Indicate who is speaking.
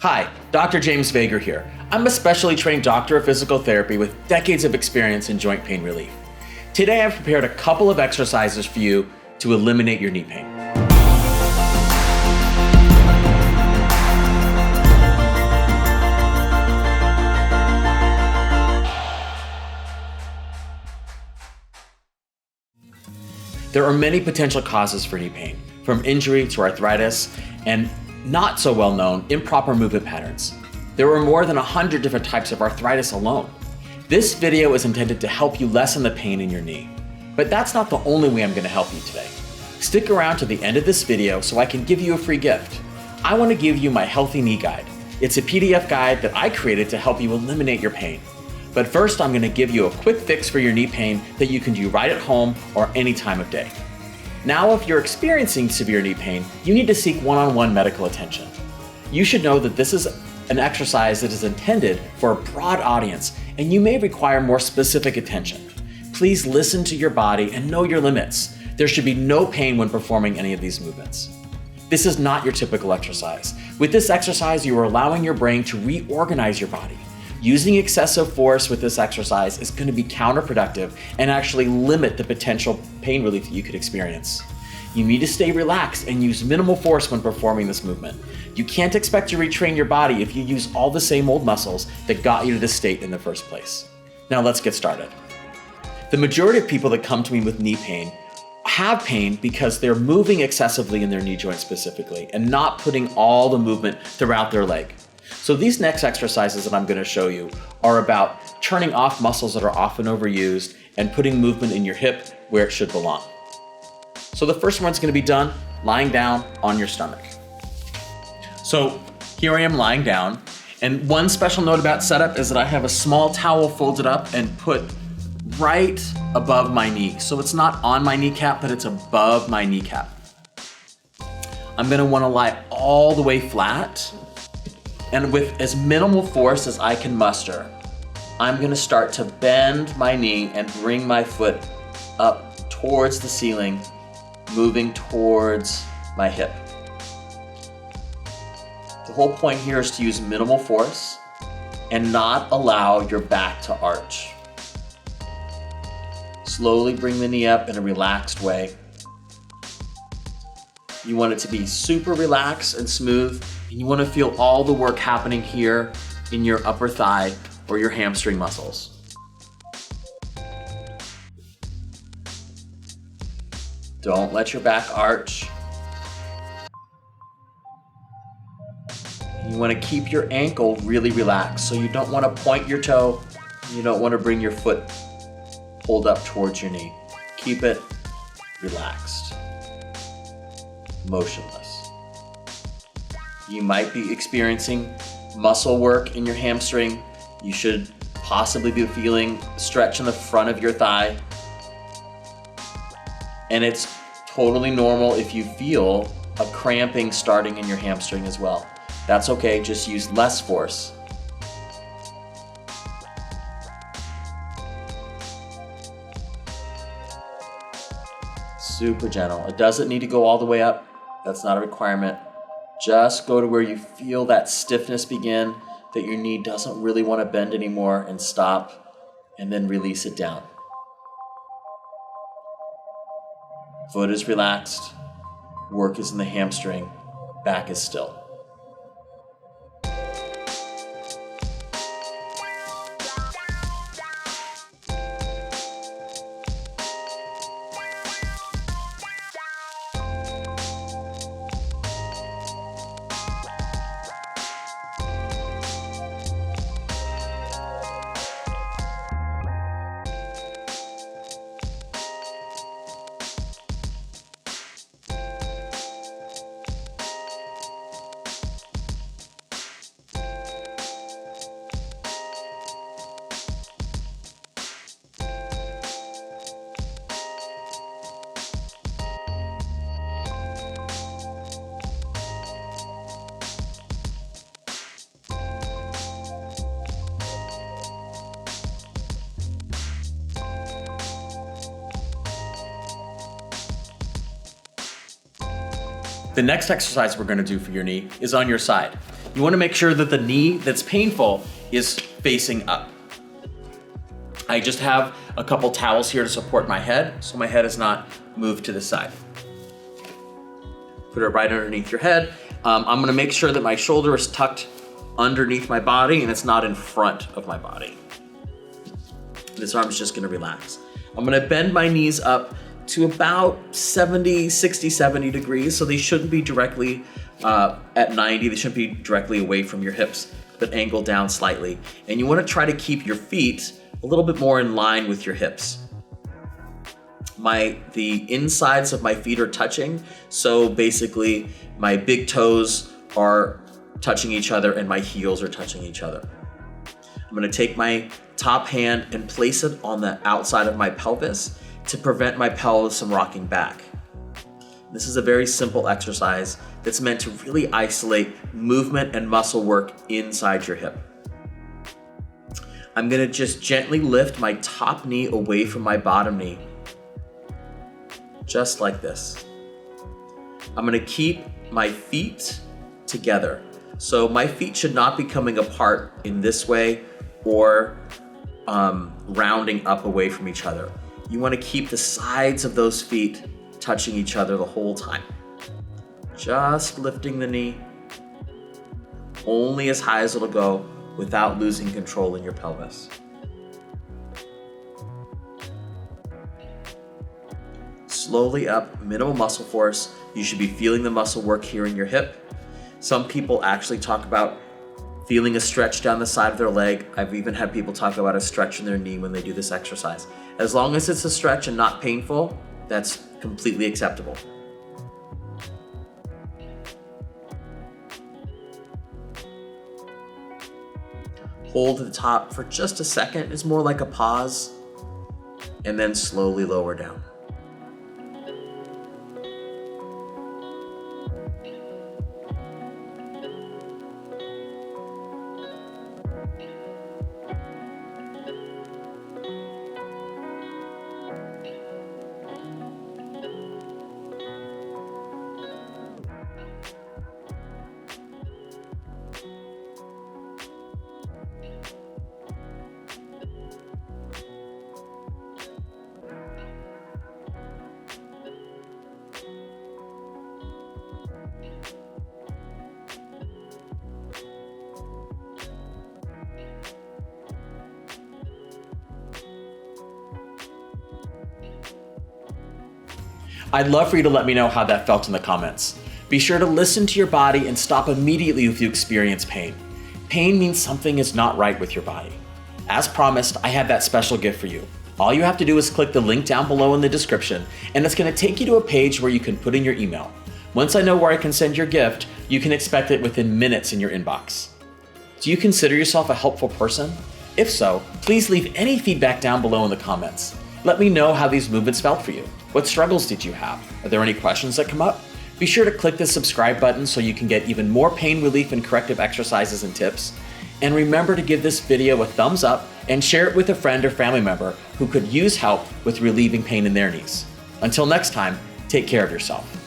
Speaker 1: Hi, Dr. James Vegher here. I'm a specially trained doctor of physical therapy with decades of experience in joint pain relief. Today I've prepared a couple of exercises for you to eliminate your knee pain. There are many potential causes for knee pain, from injury to arthritis, and not so well known, improper movement patterns. There are more than 100 different types of arthritis alone. This video is intended to help you lessen the pain in your knee. But that's not the only way I'm going to help you today. Stick around to the end of this video so I can give you a free gift. I want to give you my Healthy Knee Guide. It's a PDF guide that I created to help you eliminate your pain. But first, I'm going to give you a quick fix for your knee pain that you can do right at home or any time of day. Now, if you're experiencing severe knee pain, you need to seek one-on-one medical attention. You should know that this is an exercise that is intended for a broad audience, and you may require more specific attention. Please listen to your body and know your limits. There should be no pain when performing any of these movements. This is not your typical exercise. With this exercise, you are allowing your brain to reorganize your body. Using excessive force with this exercise is going to be counterproductive and actually limit the potential pain relief that you could experience. You need to stay relaxed and use minimal force when performing this movement. You can't expect to retrain your body if you use all the same old muscles that got you to this state in the first place. Now let's get started. The majority of people that come to me with knee pain have pain because they're moving excessively in their knee joint specifically and not putting all the movement throughout their leg. So these next exercises that I'm going to show you are about turning off muscles that are often overused and putting movement in your hip where it should belong. So the first one's going to be done lying down on your stomach. So here I am lying down, and one special note about setup is that I have a small towel folded up and put right above my knee. So it's not on my kneecap, but it's above my kneecap. I'm going to want to lie all the way flat. And with as minimal force as I can muster, I'm gonna start to bend my knee and bring my foot up towards the ceiling, moving towards my hip. The whole point here is to use minimal force and not allow your back to arch. Slowly bring the knee up in a relaxed way. You want it to be super relaxed and smooth. And you want to feel all the work happening here in your upper thigh or your hamstring muscles. Don't let your back arch. You want to keep your ankle really relaxed. So you don't want to point your toe. You don't want to bring your foot pulled up towards your knee. Keep it relaxed, motionless. You might be experiencing muscle work in your hamstring. You should possibly be feeling stretch in the front of your thigh. And it's totally normal if you feel a cramping starting in your hamstring as well. That's okay, just use less force. Super gentle. It doesn't need to go all the way up. That's not a requirement. Just go to where you feel that stiffness begin, that your knee doesn't really want to bend anymore, and stop, and then release it down. Foot is relaxed, work is in the hamstring, back is still. The next exercise we're going to do for your knee is on your side. You wanna make sure that the knee that's painful is facing up. I just have a couple towels here to support my head, so my head is not moved to the side. Put it right underneath your head. I'm gonna make sure that my shoulder is tucked underneath my body and it's not in front of my body. This arm's just gonna relax. I'm gonna bend my knees up to about 60, 70 degrees, so they shouldn't be directly at 90, they shouldn't be directly away from your hips, but angled down slightly. And you wanna try to keep your feet a little bit more in line with your hips. The insides of my feet are touching, so basically my big toes are touching each other and my heels are touching each other. I'm gonna take my top hand and place it on the outside of my pelvis to prevent my pelvis from rocking back. This is a very simple exercise that's meant to really isolate movement and muscle work inside your hip. I'm gonna just gently lift my top knee away from my bottom knee, just like this. I'm gonna keep my feet together. So my feet should not be coming apart in this way or rounding up away from each other. You wanna keep the sides of those feet touching each other the whole time. Just lifting the knee only as high as it'll go without losing control in your pelvis. Slowly up, minimal muscle force. You should be feeling the muscle work here in your hip. Some people actually talk about feeling a stretch down the side of their leg. I've even had people talk about a stretch in their knee when they do this exercise. As long as it's a stretch and not painful, that's completely acceptable. Hold at the top for just a second. It's more like a pause, and then slowly lower down. I'd love for you to let me know how that felt in the comments. Be sure to listen to your body and stop immediately if you experience pain. Pain means something is not right with your body. As promised, I have that special gift for you. All you have to do is click the link down below in the description, and it's gonna take you to a page where you can put in your email. Once I know where I can send your gift, you can expect it within minutes in your inbox. Do you consider yourself a helpful person? If so, please leave any feedback down below in the comments. Let me know how these movements felt for you. What struggles did you have? Are there any questions that come up? Be sure to click the subscribe button so you can get even more pain relief and corrective exercises and tips. And remember to give this video a thumbs up and share it with a friend or family member who could use help with relieving pain in their knees. Until next time, take care of yourself.